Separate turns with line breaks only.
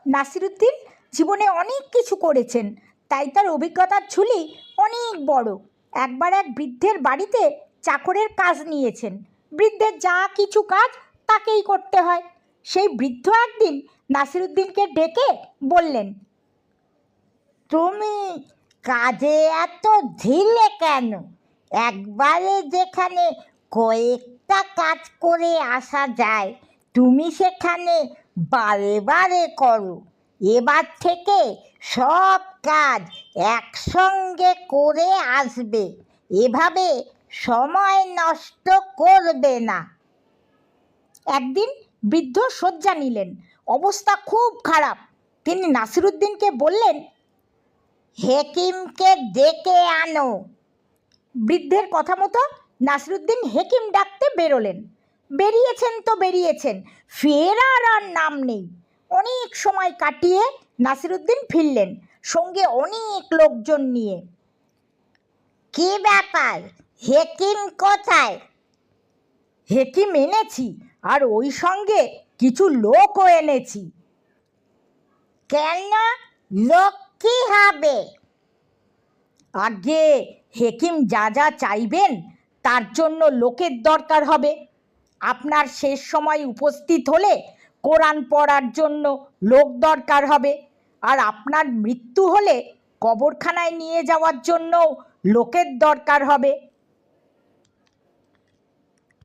নাসিরুদ্দিন জীবনে অনেক কিছু করেছেন, তাই তার অভিজ্ঞতার ঝুলি অনেক বড়। একবার এক বৃদ্ধের বাড়িতে চাকরের কাজ নিয়েছেন। বৃদ্ধের যা কিছু কাজ তাকেই করতে হয়। সেই বৃদ্ধ একদিন নাসিরুদ্দিনকে ডেকে বললেন, তুমি কাজে এত ঢিলে কেন? একবারে যেখানে কয়েকটা কাজ করে আসা যায়, তুমি সেখানে বারে বারে করো। এবার থেকে সব কাজ একসঙ্গে করে আসবে, এভাবে সময় নষ্ট করবে না। একদিন বৃদ্ধ শয্যা নিলেন, অবস্থা খুব খারাপ। তিনি নাসিরুদ্দিনকে বললেন, হেকিমকে ডেকে আনো। বৃদ্ধের কথা মতো নাসিরুদ্দিন হেকিম ডাকতে বেরোলেন। বেরিয়েছেন তো বেরিয়েছেন, ফেরার আর নাম নেই। অনেক সময় কাটিয়ে নাসিরুদ্দিন ফিরলেন, সঙ্গে অনেক লোকজন নিয়ে। কি ব্যাপার, হেকিম কোথায়? হেকিম এনেছি, আর ওই সঙ্গে কিছু লোকও এনেছি। কেন, লোক কি হবে? আগে হেকিম যা যা চাইবেন তার জন্য লোকের দরকার হবে। আপনার শেষ সময় উপস্থিত হলে কোরআন পড়ার জন্য লোক দরকার হবে, আর আপনার মৃত্যু হলে কবরখানায় নিয়ে যাওয়ার জন্য লোকের দরকার হবে।